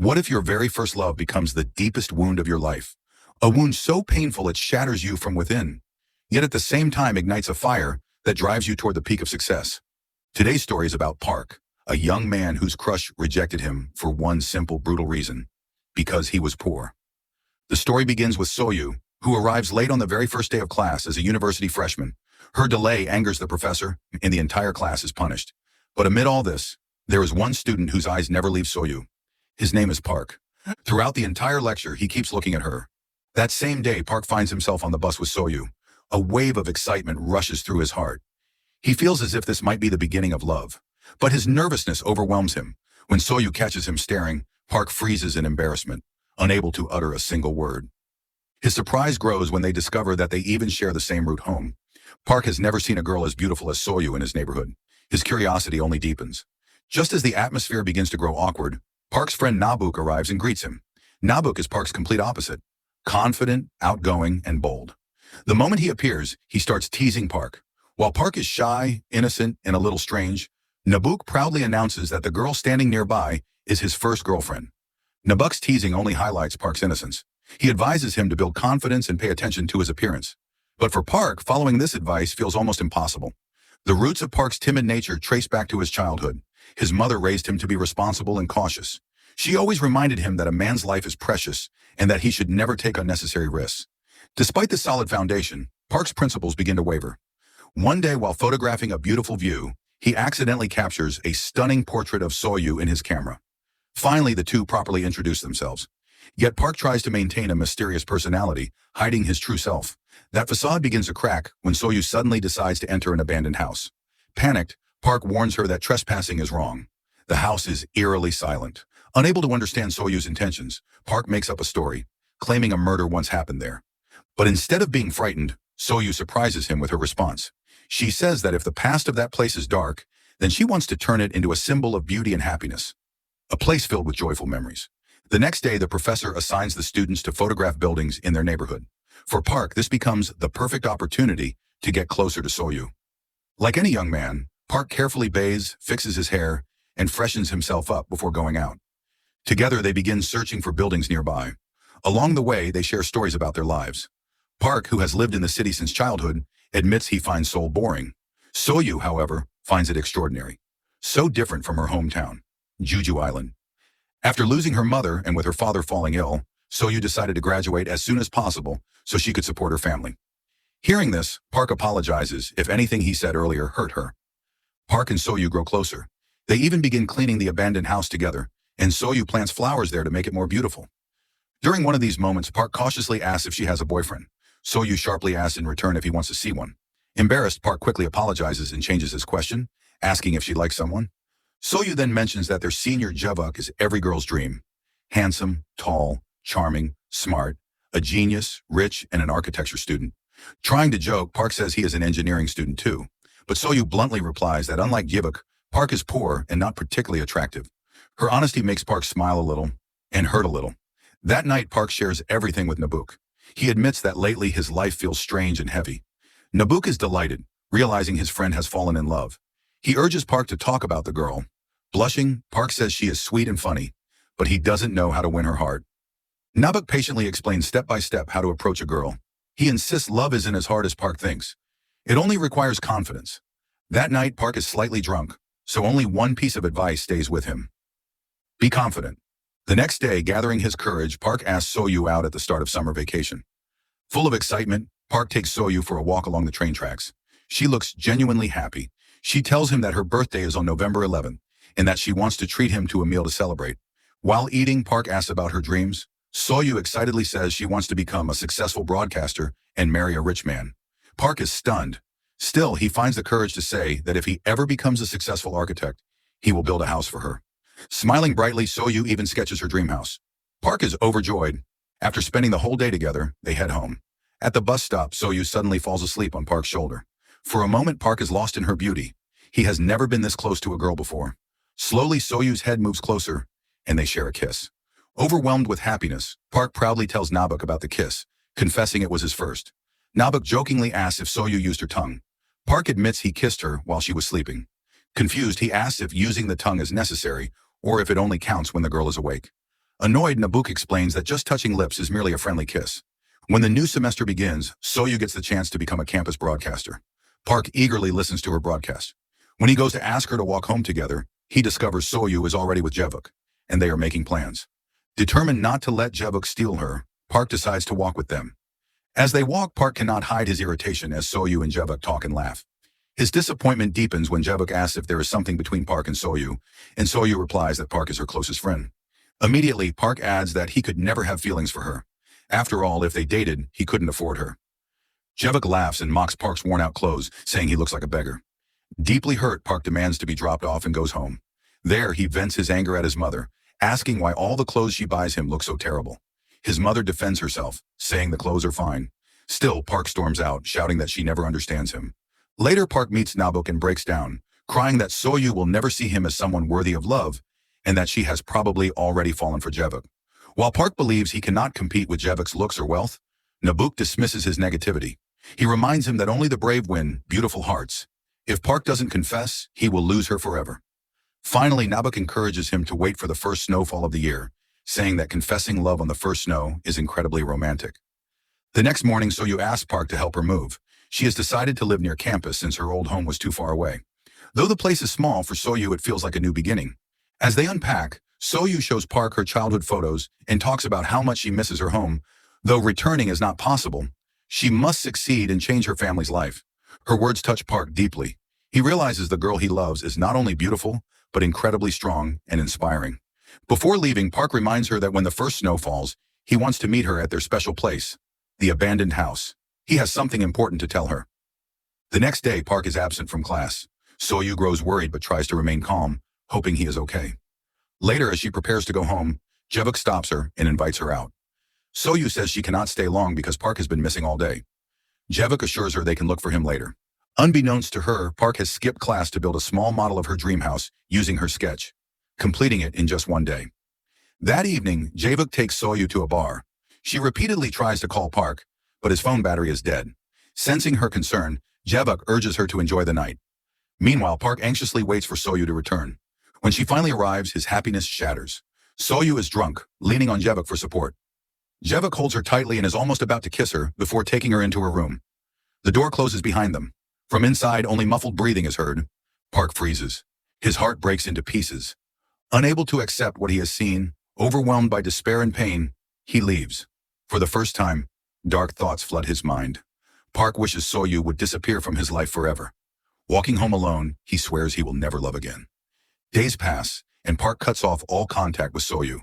What if your very first love becomes the deepest wound of your life? A wound so painful it shatters you from within, yet at the same time ignites a fire that drives you toward the peak of success. Today's story is about Park, a young man whose crush rejected him for one simple, brutal reason: because he was poor. The story begins with Soyu, who arrives late on the very first day of class as a university freshman. Her delay angers the professor, and the entire class is punished. But amid all this, there is one student whose eyes never leave Soyu. His name is Park. Throughout the entire lecture, he keeps looking at her. That same day, Park finds himself on the bus with Soyu. A wave of excitement rushes through his heart. He feels as if this might be the beginning of love. But his nervousness overwhelms him. When Soyu catches him staring, Park freezes in embarrassment, unable to utter a single word. His surprise grows when they discover that they even share the same route home. Park has never seen a girl as beautiful as Soyu in his neighborhood. His curiosity only deepens. Just as the atmosphere begins to grow awkward, Park's friend Nabuk arrives and greets him. Nabuk is Park's complete opposite: confident, outgoing, and bold. The moment he appears, he starts teasing Park. While Park is shy, innocent, and a little strange, Nabuk proudly announces that the girl standing nearby is his first girlfriend. Nabuk's teasing only highlights Park's innocence. He advises him to build confidence and pay attention to his appearance. But for Park, following this advice feels almost impossible. The roots of Park's timid nature trace back to his childhood. His mother raised him to be responsible and cautious. She always reminded him that a man's life is precious and that he should never take unnecessary risks. Despite the solid foundation, Park's principles begin to waver. One day, while photographing a beautiful view, he accidentally captures a stunning portrait of Soyu in his camera. Finally, the two properly introduce themselves. Yet Park tries to maintain a mysterious personality, hiding his true self. That facade begins to crack when Soyu suddenly decides to enter an abandoned house. Panicked, Park warns her that trespassing is wrong. The house is eerily silent. Unable to understand Soyu's intentions, Park makes up a story, claiming a murder once happened there. But instead of being frightened, Soyu surprises him with her response. She says that if the past of that place is dark, then she wants to turn it into a symbol of beauty and happiness. A place filled with joyful memories. The next day, the professor assigns the students to photograph buildings in their neighborhood. For Park, this becomes the perfect opportunity to get closer to Soyu. Like any young man, Park carefully bathes, fixes his hair, and freshens himself up before going out. Together, they begin searching for buildings nearby. Along the way, they share stories about their lives. Park, who has lived in the city since childhood, admits he finds Seoul boring. Soyu, however, finds it extraordinary. So different from her hometown, Jeju Island. After losing her mother and with her father falling ill, Soyu decided to graduate as soon as possible so she could support her family. Hearing this, Park apologizes if anything he said earlier hurt her. Park and Soyu grow closer. They even begin cleaning the abandoned house together, and Soyu plants flowers there to make it more beautiful. During one of these moments, Park cautiously asks if she has a boyfriend. Soyu sharply asks in return if he wants to see one. Embarrassed, Park quickly apologizes and changes his question, asking if she likes someone. Soyu then mentions that their senior Jevuk is every girl's dream. Handsome, tall, charming, smart, a genius, rich, and an architecture student. Trying to joke, Park says he is an engineering student too. But Soyu bluntly replies that unlike Jevuk, Park is poor and not particularly attractive. Her honesty makes Park smile a little and hurt a little. That night, Park shares everything with Nabuk. He admits that lately his life feels strange and heavy. Nabuk is delighted, realizing his friend has fallen in love. He urges Park to talk about the girl. Blushing, Park says she is sweet and funny, but he doesn't know how to win her heart. Nabuk patiently explains step by step how to approach a girl. He insists love isn't as hard as Park thinks. It only requires confidence. That night, Park is slightly drunk, so only one piece of advice stays with him. Be confident. The next day, gathering his courage, Park asks Soyu out at the start of summer vacation. Full of excitement, Park takes Soyu for a walk along the train tracks. She looks genuinely happy. She tells him that her birthday is on November 11th and that she wants to treat him to a meal to celebrate. While eating, Park asks about her dreams. Soyu excitedly says she wants to become a successful broadcaster and marry a rich man. Park is stunned. Still, he finds the courage to say that if he ever becomes a successful architect, he will build a house for her. Smiling brightly, Soyu even sketches her dream house. Park is overjoyed. After spending the whole day together, they head home. At the bus stop, Soyu suddenly falls asleep on Park's shoulder. For a moment, Park is lost in her beauty. He has never been this close to a girl before. Slowly, Soyu's head moves closer, and they share a kiss. Overwhelmed with happiness, Park proudly tells Nabuk about the kiss, confessing it was his first. Nabuk jokingly asks if Soyu used her tongue. Park admits he kissed her while she was sleeping. Confused, he asks if using the tongue is necessary, or if it only counts when the girl is awake. Annoyed, Nabuk explains that just touching lips is merely a friendly kiss. When the new semester begins, Soyu gets the chance to become a campus broadcaster. Park eagerly listens to her broadcast. When he goes to ask her to walk home together, he discovers Soyu is already with Jaevuk, and they are making plans. Determined not to let Jaevuk steal her, Park decides to walk with them. As they walk, Park cannot hide his irritation as Soyu and Jaevuk talk and laugh. His disappointment deepens when Jaevuk asks if there is something between Park and Soyu replies that Park is her closest friend. Immediately, Park adds that he could never have feelings for her. After all, if they dated, he couldn't afford her. Jaevuk laughs and mocks Park's worn-out clothes, saying he looks like a beggar. Deeply hurt, Park demands to be dropped off and goes home. There, he vents his anger at his mother, asking why all the clothes she buys him look so terrible. His mother defends herself, saying the clothes are fine. Still, Park storms out, shouting that she never understands him. Later, Park meets Nabuk and breaks down, crying that Soyu will never see him as someone worthy of love, and that she has probably already fallen for Jaevuk. While Park believes he cannot compete with Jaevuk's looks or wealth, Nabuk dismisses his negativity. He reminds him that only the brave win beautiful hearts. If Park doesn't confess, he will lose her forever. Finally, Nabuk encourages him to wait for the first snowfall of the year, saying that confessing love on the first snow is incredibly romantic. The next morning, Soyu asks Park to help her move. She has decided to live near campus since her old home was too far away. Though the place is small, for Soyu it feels like a new beginning. As they unpack, Soyu shows Park her childhood photos and talks about how much she misses her home. Though returning is not possible, she must succeed and change her family's life. Her words touch Park deeply. He realizes the girl he loves is not only beautiful, but incredibly strong and inspiring. Before leaving, Park reminds her that when the first snow falls, he wants to meet her at their special place, the abandoned house. He has something important to tell her. The next day, Park is absent from class. Soyu grows worried but tries to remain calm, hoping he is okay. Later, as she prepares to go home, Jaevuk stops her and invites her out. Soyu says she cannot stay long because Park has been missing all day. Jaevuk assures her they can look for him later. Unbeknownst to her, Park has skipped class to build a small model of her dream house using her sketch, completing it in just one day. That evening, Jaevuk takes Soyu to a bar. She repeatedly tries to call Park, but his phone battery is dead. Sensing her concern, Jaevuk urges her to enjoy the night. Meanwhile, Park anxiously waits for Soyu to return. When she finally arrives, his happiness shatters. Soyu is drunk, leaning on Jaevuk for support. Jaevuk holds her tightly and is almost about to kiss her before taking her into her room. The door closes behind them. From inside, only muffled breathing is heard. Park freezes. His heart breaks into pieces. Unable to accept what he has seen, overwhelmed by despair and pain, he leaves. For the first time, dark thoughts flood his mind. Park wishes Soyu would disappear from his life forever. Walking home alone, he swears he will never love again. Days pass, and Park cuts off all contact with Soyu.